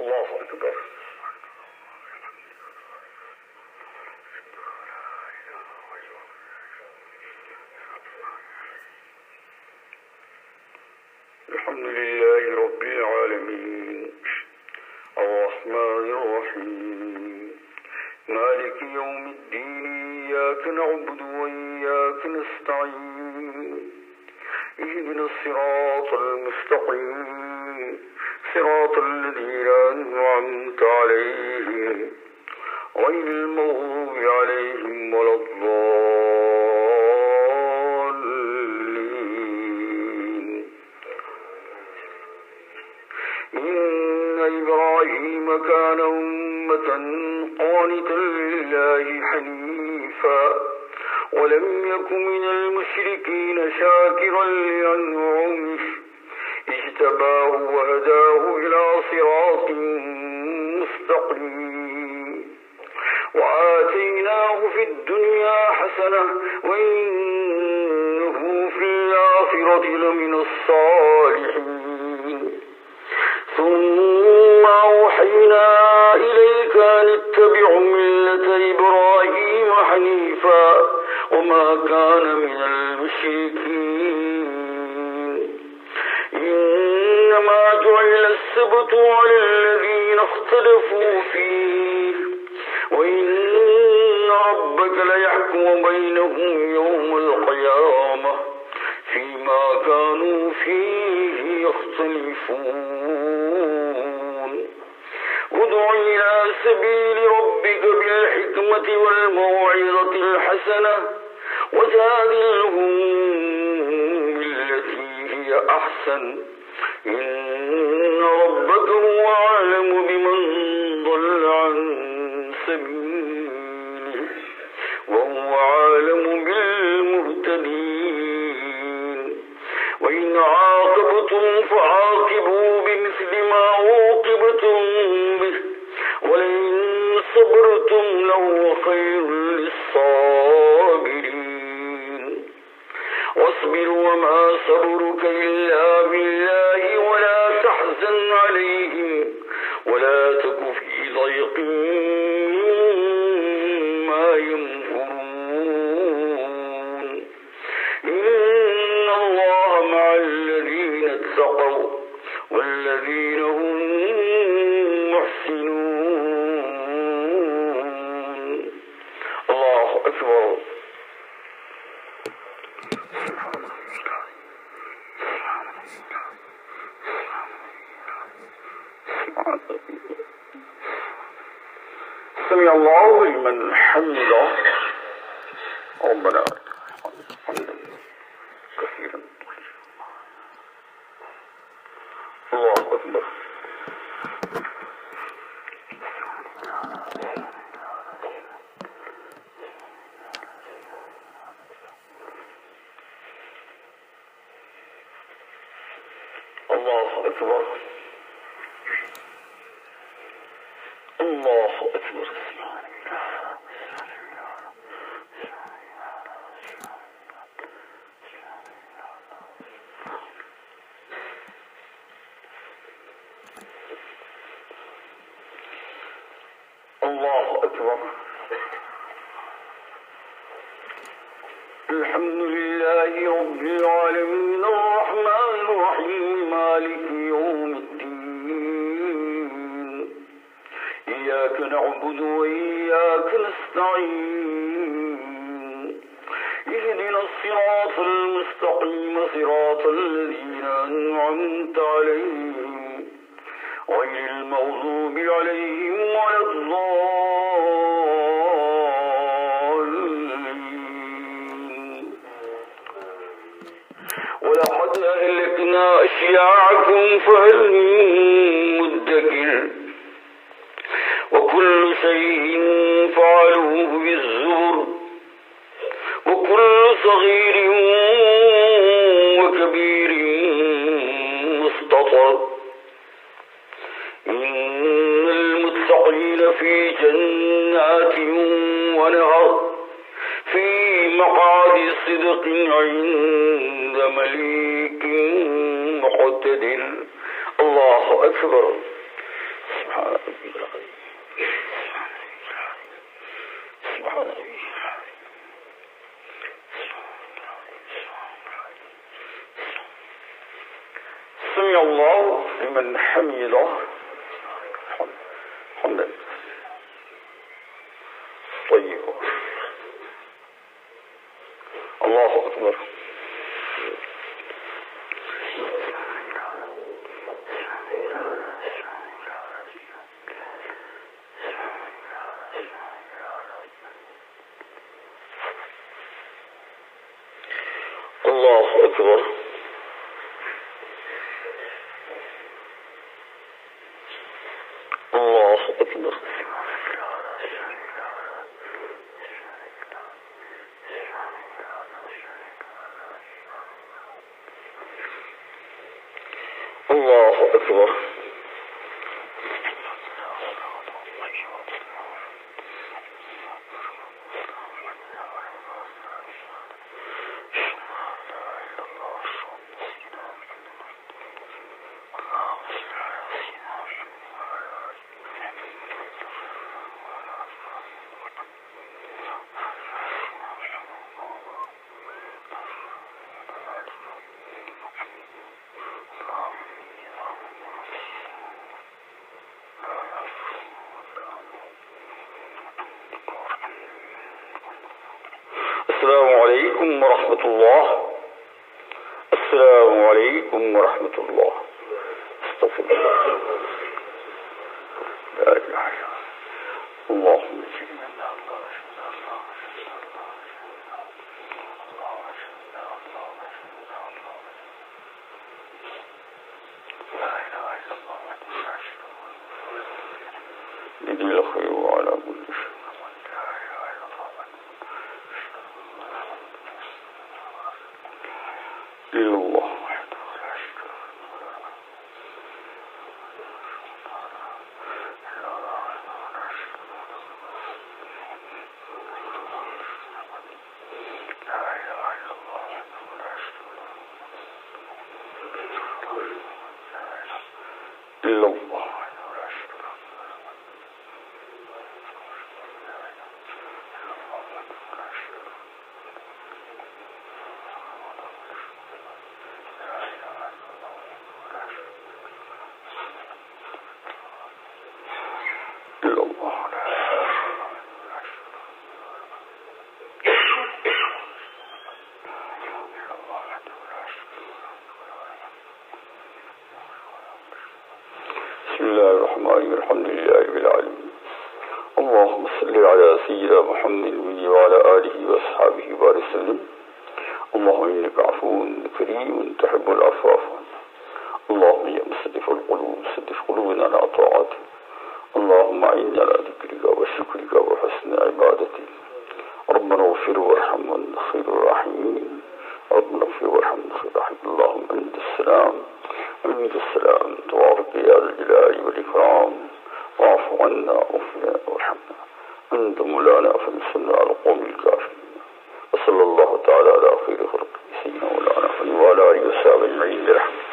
الله أكبر. الحمد لله رب العالمين الرحمن الرحيم مالك يوم الدين إياك نعبد وإياك نستعين اهدنا الصراط المستقيم صراط الذين أنعمت عليهم غير المغضوب عليهم ولا الضالين. إن إبراهيم كان أمة قانتا لله حنيفا ولم يكن من المشركين شاكرا لأنعمه اجتباه وهداه إلى صراط مستقيم وآتيناه في الدنيا حسنة وإنه في الآخرة لمن الصالحين. ثم أوحينا إليك أن اتبع ملة إبراهيم حنيفا وما كان من المشركين. إنما جعل السبت على الذين اختلفوا فيه وإن ربك ليحكم بينهم يوم القيامة فيما كانوا فيه يختلفون. ادع إلى سبيل ربك بالحكمة والموعظة الحسنة وجادلهم بالتي هي أحسن إن ربك هو أعلم بمن ضل عن سبيله وهو أعلم بالمهتدين. وإن عاقبتم فعاقبوا بمثل ما عوقبتم به ولئن صبرتم لهو خير للصابرين. واصبر وما صبرك إلا بالله ولا تحزن عليهم ولا تك في ضيق مما يمكرون. إن الله مع الذين اتقوا والذين هم محسنون. الله أكبر. سمع الله لمن حمده ربنا حمدا كثيرا. الله أكبر. الله أكبر. الله أكبر. الله أكبر. الحمد لله رب العالمين الرحمن الرحيم مالك يوم الدين إياك نعبد وإياك نستعين اهدنا الصراط المستقيم صراط الذين أنعمت عليهم غير المغضوب عليهم ولا الضالين. ولقد أهلكنا أشياعكم فهل من مدكر وكل شيء فعلوه بالزبر وكل صغير وكبير مستطر. إن المتقين في جنات ونهر في مقعد صدق عند مليك مقتدر. الله أكبر. لمن حمده حمدا طيبا. الله أكبر. الله أكبر. الله أكبر. الله أكبر. السلام عليكم ورحمة الله. السلام عليكم ورحمة الله. استغفر الله. لا إله إلا الله. اللهم اجعلنا من بدين الخير وعلى كل شيء. الله وحده لا شريك له إلا الله. بسم الله الرحمن الرحيم. الحمد لله رب العالمين. اللهم صل على سيدنا محمد وعلى آله وأصحابه وبارك وسلم. اللهم إنك عفو كريم تحب العفو فاعف عنا. اللهم يا مصرف القلوب صرف قلوبنا على طاعتك. اللهم أعنا على ذكرك وشكرك وحسن عبادتك. ربنا اغفر وارحم وأنت خير الراحمين. ربنا اغفر وارحم وأنت خير الراحمين. اللهم أنت السلام ومنك السلام تبارك يا ذا الجلال والإكرام. واعف عنا واغفر وارحمنا. أنت مولانا فانصرنا على القوم الكافرين. وصلى الله تعالى على خير خلقه سيدنا مولانا وعلى آله وصحبه أجمعين برحمته.